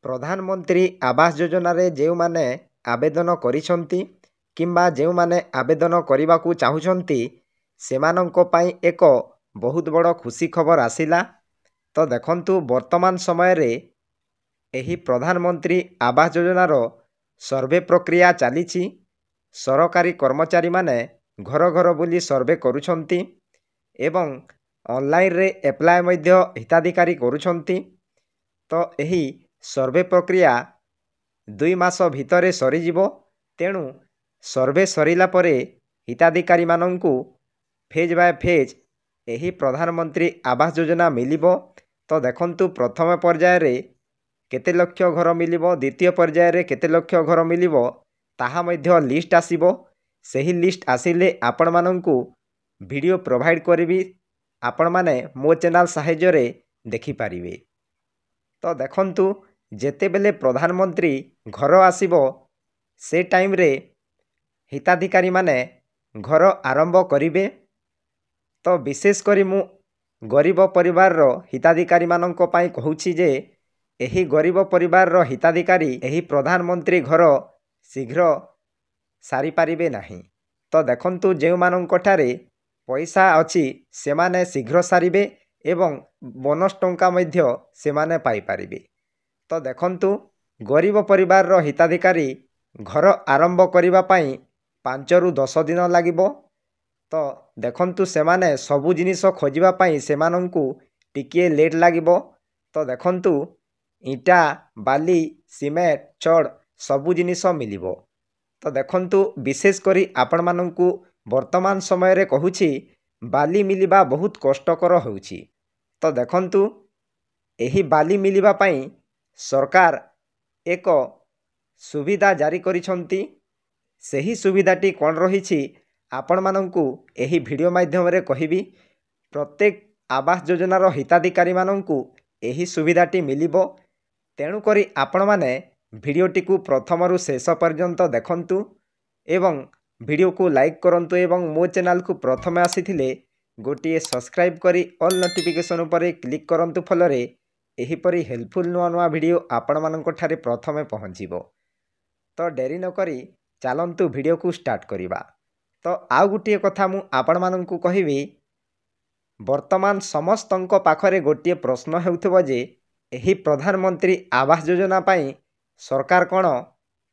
ପ୍ରଧାନମନ୍ତ୍ରୀ ଆବାସ ଯୋଜନାରେ ଯେଉଁମାନେ ଆବେଦନ କରିଛନ୍ତି କିମ୍ବା ଯେଉଁମାନେ ଆବେଦନ କରିବାକୁ ଚାହୁଁଛନ୍ତି ସେମାନଙ୍କ ପାଇଁ ଏକ ବହୁତ ବଡ଼ ଖୁସି ଖବର ଆସିଲା। ତ ଦେଖନ୍ତୁ, ବର୍ତ୍ତମାନ ସମୟରେ ଏହି ପ୍ରଧାନମନ୍ତ୍ରୀ ଆବାସ ଯୋଜନାର ସର୍ଭେ ପ୍ରକ୍ରିୟା ଚାଲିଛି। ସରକାରୀ କର୍ମଚାରୀମାନେ ଘର ଘର ବୁଲି ସର୍ଭେ କରୁଛନ୍ତି ଏବଂ ଅନଲାଇନ୍ରେ ଆପ୍ଲାଏ ମଧ୍ୟ ହିତାଧିକାରୀ କରୁଛନ୍ତି। ତ ଏହି ସର୍ଭେ ପ୍ରକ୍ରିୟା 2 ମାସ ଭିତରେ ସରିଯିବ। ତେଣୁ ସର୍ଭେ ସରିଲା ପରେ ହିତାଧିକାରୀମାନଙ୍କୁ ଫେଜ୍ ବାଇ ଫେଜ୍ ଏହି ପ୍ରଧାନମନ୍ତ୍ରୀ ଆବାସ ଯୋଜନା ମିଳିବ। ତ ଦେଖନ୍ତୁ, ପ୍ରଥମ ପର୍ଯ୍ୟାୟରେ କେତେ ଲକ୍ଷ ଘର ମିଳିବ, ଦ୍ୱିତୀୟ ପର୍ଯ୍ୟାୟରେ କେତେ ଲକ୍ଷ ଘର ମିଳିବ ତାହା ମଧ୍ୟ ଲିଷ୍ଟ ଆସିବ। ସେହି ଲିଷ୍ଟ ଆସିଲେ ଆପଣମାନଙ୍କୁ ଭିଡ଼ିଓ ପ୍ରୋଭାଇଡ଼ କରିବି, ଆପଣମାନେ ମୋ ଚ୍ୟାନେଲ୍ ସାହାଯ୍ୟରେ ଦେଖିପାରିବେ। ତ ଦେଖନ୍ତୁ, ଯେତେବେଳେ ପ୍ରଧାନମନ୍ତ୍ରୀ ଘର ଆସିବ ସେ ଟାଇମ୍ରେ ହିତାଧିକାରୀମାନେ ଘର ଆରମ୍ଭ କରିବେ। ତ ବିଶେଷ କରି ମୁଁ ଗରିବ ପରିବାରର ହିତାଧିକାରୀମାନଙ୍କ ପାଇଁ କହୁଛି ଯେ ଏହି ଗରିବ ପରିବାରର ହିତାଧିକାରୀ ଏହି ପ୍ରଧାନମନ୍ତ୍ରୀ ଘର ଶୀଘ୍ର ସାରିପାରିବେ ନାହିଁ। ତ ଦେଖନ୍ତୁ, ଯେଉଁମାନଙ୍କଠାରେ ପଇସା ଅଛି ସେମାନେ ଶୀଘ୍ର ସାରିବେ ଏବଂ ବୋନସ୍ ଟଙ୍କା ମଧ୍ୟ ସେମାନେ ପାଇପାରିବେ। ତ ଦେଖନ୍ତୁ, ଗରିବ ପରିବାରର ହିତାଧିକାରୀ ଘର ଆରମ୍ଭ କରିବା ପାଇଁ 5 ରୁ 10 ଦିନ ଲାଗିବ। ତ ଦେଖନ୍ତୁ, ସେମାନେ ସବୁ ଜିନିଷ ଖୋଜିବା ପାଇଁ ସେମାନଙ୍କୁ ଟିକିଏ ଲେଟ୍ ଲାଗିବ। ତ ଦେଖନ୍ତୁ, ଇଟା, ବାଲି, ସିମେଣ୍ଟ, ଛଡ଼ ସବୁ ଜିନିଷ ମିଳିବ। ତ ଦେଖନ୍ତୁ, ବିଶେଷ କରି ଆପଣମାନଙ୍କୁ ବର୍ତ୍ତମାନ ସମୟରେ କହୁଛି ବାଲି ମିଳିବା ବହୁତ କଷ୍ଟକର ହେଉଛି। ତ ଦେଖନ୍ତୁ, ଏହି ବାଲି ମିଳିବା ପାଇଁ ସରକାର ଏକ ସୁବିଧା ଜାରି କରିଛନ୍ତି। ସେହି ସୁବିଧାଟି କ'ଣ ରହିଛି ଆପଣମାନଙ୍କୁ ଏହି ଭିଡ଼ିଓ ମାଧ୍ୟମରେ କହିବି। ପ୍ରତ୍ୟେକ ଆବାସ ଯୋଜନାର ହିତାଧିକାରୀମାନଙ୍କୁ ଏହି ସୁବିଧାଟି ମିଳିବ। ତେଣୁକରି ଆପଣମାନେ ଭିଡ଼ିଓଟିକୁ ପ୍ରଥମରୁ ଶେଷ ପର୍ଯ୍ୟନ୍ତ ଦେଖନ୍ତୁ ଏବଂ ଭିଡ଼ିଓକୁ ଲାଇକ୍ କରନ୍ତୁ ଏବଂ ମୋ ଚ୍ୟାନେଲକୁ ପ୍ରଥମେ ଆସିଥିଲେ ଗୋଟିଏ ସବସ୍କ୍ରାଇବ୍ କରି ଅଲ୍ ନୋଟିଫିକେସନ୍ ଉପରେ କ୍ଲିକ୍ କରନ୍ତୁ। ଫଳରେ ଏହିପରି ହେଲ୍ପଫୁଲ୍ ନୂଆ ନୂଆ ଭିଡ଼ିଓ ଆପଣମାନଙ୍କ ଠାରେ ପ୍ରଥମେ ପହଞ୍ଚିବ। ତ ଡେରି ନକରି ଚାଲନ୍ତୁ ଭିଡ଼ିଓକୁ ଷ୍ଟାର୍ଟ କରିବା। ତ ଆଉ ଗୋଟିଏ କଥା ମୁଁ ଆପଣମାନଙ୍କୁ କହିବି, ବର୍ତ୍ତମାନ ସମସ୍ତଙ୍କ ପାଖରେ ଗୋଟିଏ ପ୍ରଶ୍ନ ହେଉଥିବ ଯେ ଏହି ପ୍ରଧାନମନ୍ତ୍ରୀ ଆବାସ ଯୋଜନା ପାଇଁ ସରକାର କ'ଣ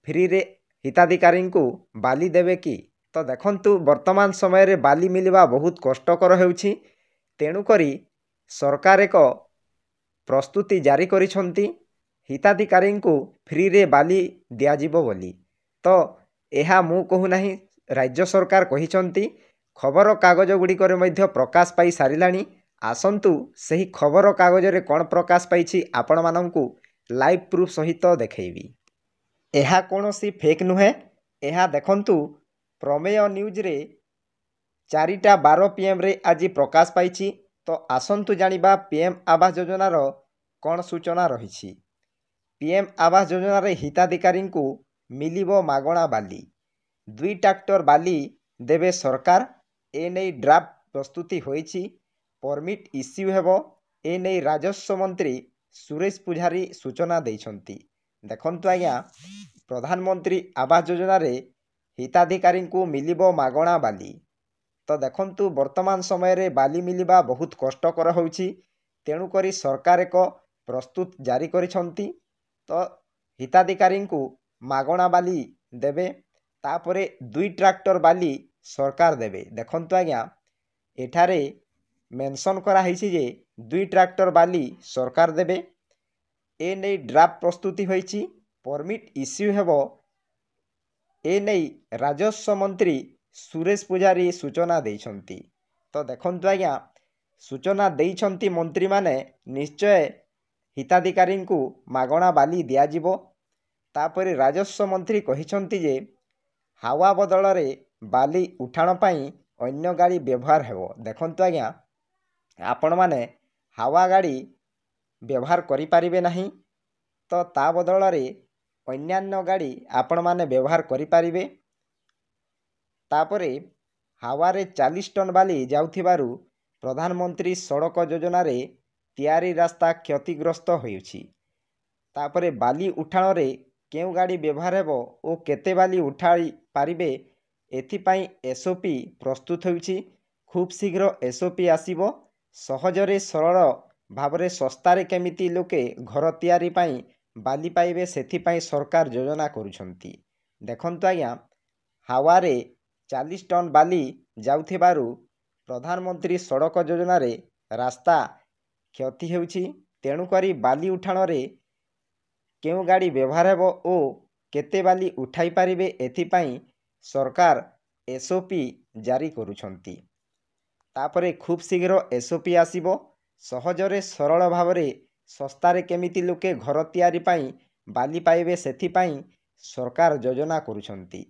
ଫ୍ରିରେ ହିତାଧିକାରୀଙ୍କୁ ବାଲି ଦେବେ କି? ତ ଦେଖନ୍ତୁ, ବର୍ତ୍ତମାନ ସମୟରେ ବାଲି ମିଳିବା ବହୁତ କଷ୍ଟକର ହେଉଛି। ତେଣୁକରି ସରକାର ଏକ ପ୍ରସ୍ତୁତି ଜାରି କରିଛନ୍ତି ହିତାଧିକାରୀଙ୍କୁ ଫ୍ରିରେ ବାଲି ଦିଆଯିବ ବୋଲି। ତ ଏହା ମୁଁ କହୁନାହିଁ, ରାଜ୍ୟ ସରକାର କହିଛନ୍ତି। ଖବରକାଗଜ ଗୁଡ଼ିକରେ ମଧ୍ୟ ପ୍ରକାଶ ପାଇ ସାରିଲାଣି। ଆସନ୍ତୁ ସେହି ଖବରକାଗଜରେ କ'ଣ ପ୍ରକାଶ ପାଇଛି ଆପଣମାନଙ୍କୁ ଲାଇଭ୍ ପ୍ରୁଫ୍ ସହିତ ଦେଖାଇବି। ଏହା କୌଣସି ଫେକ୍ ନୁହେଁ। ଏହା ଦେଖନ୍ତୁ, ପ୍ରମେୟ ନ୍ୟୁଜ୍ରେ 4:12 PM ଆଜି ପ୍ରକାଶ ପାଇଛି। ତ ଆସନ୍ତୁ ଜାଣିବା PM ଆବାସ ଯୋଜନାର କ'ଣ ସୂଚନା ରହିଛି। PM ଆବାସ ଯୋଜନାରେ ହିତାଧିକାରୀଙ୍କୁ ମିଳିବ ମାଗଣା ବାଲି। 2 ଟ୍ରାକ୍ଟର ବାଲି ଦେବେ ସରକାର। ଏନେଇ ଡ୍ରାଫ୍ଟ ପ୍ରସ୍ତୁତି ହୋଇଛି। ପରମିଟ୍ ଇସ୍ୟୁ ହେବ। ଏନେଇ ରାଜସ୍ୱ ମନ୍ତ୍ରୀ ସୁରେଶ ପୂଝାରୀ ସୂଚନା ଦେଇଛନ୍ତି। ଦେଖନ୍ତୁ ଆଜ୍ଞା, ପ୍ରଧାନମନ୍ତ୍ରୀ ଆବାସ ଯୋଜନାରେ ହିତାଧିକାରୀଙ୍କୁ ମିଳିବ ମାଗଣା ବାଲି। ତ ଦେଖନ୍ତୁ, ବର୍ତ୍ତମାନ ସମୟରେ ବାଲି ମିଳିବା ବହୁତ କଷ୍ଟକର ହେଉଛି। ତେଣୁକରି ସରକାର ଏକ ପ୍ରସ୍ତୁତ ଜାରି କରିଛନ୍ତି। ତ ହିତାଧିକାରୀଙ୍କୁ ମାଗଣା ବାଲି ଦେବେ। ତାପରେ 2 ଟ୍ରାକ୍ଟର ବାଲି ସରକାର ଦେବେ। ଦେଖନ୍ତୁ ଆଜ୍ଞା, ଏଠାରେ ମେନସନ୍ କରାହେଇଛି ଯେ 2 ଟ୍ରାକ୍ଟର ବାଲି ସରକାର ଦେବେ। ଏନେଇ ଡ୍ରାଫ୍ଟ ପ୍ରସ୍ତୁତି ହୋଇଛି। ପରମିଟ୍ ଇସ୍ୟୁ ହେବ। ଏନେଇ ରାଜସ୍ୱ ମନ୍ତ୍ରୀ ସୁରେଶ ପୂଝାରୀ ସୂଚନା ଦେଇଛନ୍ତି। ତ ଦେଖନ୍ତୁ ଆଜ୍ଞା, ସୂଚନା ଦେଇଛନ୍ତି ମନ୍ତ୍ରୀମାନେ, ନିଶ୍ଚୟ ହିତାଧିକାରୀଙ୍କୁ ମାଗଣା ବାଲି ଦିଆଯିବ। ତାପରେ ରାଜସ୍ୱ ମନ୍ତ୍ରୀ କହିଛନ୍ତି ଯେ ହାୱା ବଦଳରେ ବାଲି ଉଠାଣ ପାଇଁ ଅନ୍ୟ ଗାଡ଼ି ବ୍ୟବହାର ହେବ। ଦେଖନ୍ତୁ ଆଜ୍ଞା, ଆପଣମାନେ ହାୱା ଗାଡ଼ି ବ୍ୟବହାର କରିପାରିବେ ନାହିଁ। ତ ତା ବଦଳରେ ଅନ୍ୟାନ୍ୟ ଗାଡ଼ି ଆପଣମାନେ ବ୍ୟବହାର କରିପାରିବେ। ତାପରେ ହାୱାରେ 40 ଟନ୍ ବାଲି ଯାଉଥିବାରୁ ପ୍ରଧାନମନ୍ତ୍ରୀ ସଡ଼କ ଯୋଜନାରେ ତିଆରି ରାସ୍ତା କ୍ଷତିଗ୍ରସ୍ତ ହେଉଛି। ତାପରେ ବାଲି ଉଠାଣରେ କେଉଁ ଗାଡ଼ି ବ୍ୟବହାର ହେବ ଓ କେତେ ବାଲି ଉଠାଇ ପାରିବେ ଏଥିପାଇଁ SOP ପ୍ରସ୍ତୁତ ହେଉଛି। ଖୁବ୍ ଶୀଘ୍ର SOP ଆସିବ। ସହଜରେ ସରଳ ଭାବରେ ଶସ୍ତାରେ କେମିତି ଲୋକେ ଘର ତିଆରି ପାଇଁ ବାଲି ପାଇବେ ସେଥିପାଇଁ ସରକାର ଯୋଜନା କରୁଛନ୍ତି। ଦେଖନ୍ତୁ ଆଜ୍ଞା, ହାୱାରେ 40 ଟନ୍ ବାଲି ଯାଉଥିବାରୁ ପ୍ରଧାନମନ୍ତ୍ରୀ ସଡ଼କ ଯୋଜନାରେ ରାସ୍ତା କ୍ଷତି ହେଉଛି। ତେଣୁକରି ବାଲି ଉଠାଣରେ କେଉଁ ଗାଡ଼ି ବ୍ୟବହାର ହେବ ଓ କେତେ ବାଲି ଉଠାଇ ପାରିବେ ଏଥିପାଇଁ ସରକାର SOP ଜାରି କରୁଛନ୍ତି। ତାପରେ ଖୁବ୍ ଶୀଘ୍ର SOP ଆସିବ। ସହଜରେ ସରଳ ଭାବରେ ଶସ୍ତାରେ କେମିତି ଲୋକେ ଘର ତିଆରି ପାଇଁ ବାଲି ପାଇବେ ସେଥିପାଇଁ ସରକାର ଯୋଜନା କରୁଛନ୍ତି।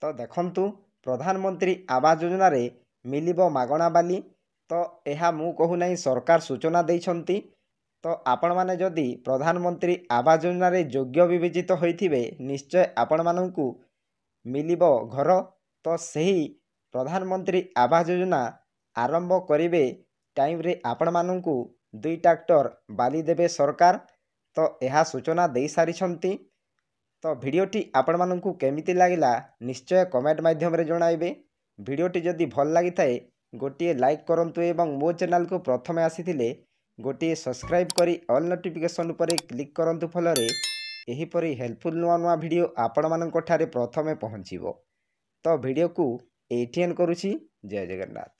ତ ଦେଖନ୍ତୁ, ପ୍ରଧାନମନ୍ତ୍ରୀ ଆବାସ ଯୋଜନାରେ ମିଳିବ ମାଗଣା ବାଲି। ତ ଏହା ମୁଁ କହୁନାହିଁ, ସରକାର ସୂଚନା ଦେଇଛନ୍ତି। ତ ଆପଣମାନେ ଯଦି ପ୍ରଧାନମନ୍ତ୍ରୀ ଆବାସ ଯୋଜନାରେ ଯୋଗ୍ୟ ବିବେଚିତ ହୋଇଥିବେ ନିଶ୍ଚୟ ଆପଣମାନଙ୍କୁ ମିଳିବ ଘର। ତ ସେହି ପ୍ରଧାନମନ୍ତ୍ରୀ ଆବାସ ଯୋଜନା ଆରମ୍ଭ କରିବେ ଟାଇମ୍ରେ ଆପଣମାନଙ୍କୁ 2 ଟ୍ରାକ୍ଟର ବାଲି ଦେବେ ସରକାର। ତ ଏହା ସୂଚନା ଦେଇସାରିଛନ୍ତି। ତ ଭିଡ଼ିଓଟି ଆପଣମାନଙ୍କୁ କେମିତି ଲାଗିଲା ନିଶ୍ଚୟ କମେଣ୍ଟ ମାଧ୍ୟମରେ ଜଣାଇବେ। ଭିଡ଼ିଓଟି ଯଦି ଭଲ ଲାଗିଥାଏ ଗୋଟିଏ ଲାଇକ୍ କରନ୍ତୁ ଏବଂ ମୋ ଚ୍ୟାନେଲକୁ ପ୍ରଥମେ ଆସିଥିଲେ ଗୋଟିଏ ସବସ୍କ୍ରାଇବ୍ କରି ଅଲ୍ ନୋଟିଫିକେସନ୍ ଉପରେ କ୍ଲିକ୍ କରନ୍ତୁ। ଫଳରେ ଏହିପରି ହେଲ୍ପଫୁଲ୍ ନୂଆ ନୂଆ ଭିଡ଼ିଓ ଆପଣମାନଙ୍କ ଠାରେ ପ୍ରଥମେ ପହଞ୍ଚିବ। ତ ଭିଡ଼ିଓକୁ ଏଇଠି ଏଣ୍ଡ କରୁଛି। ଜୟ ଜଗନ୍ନାଥ।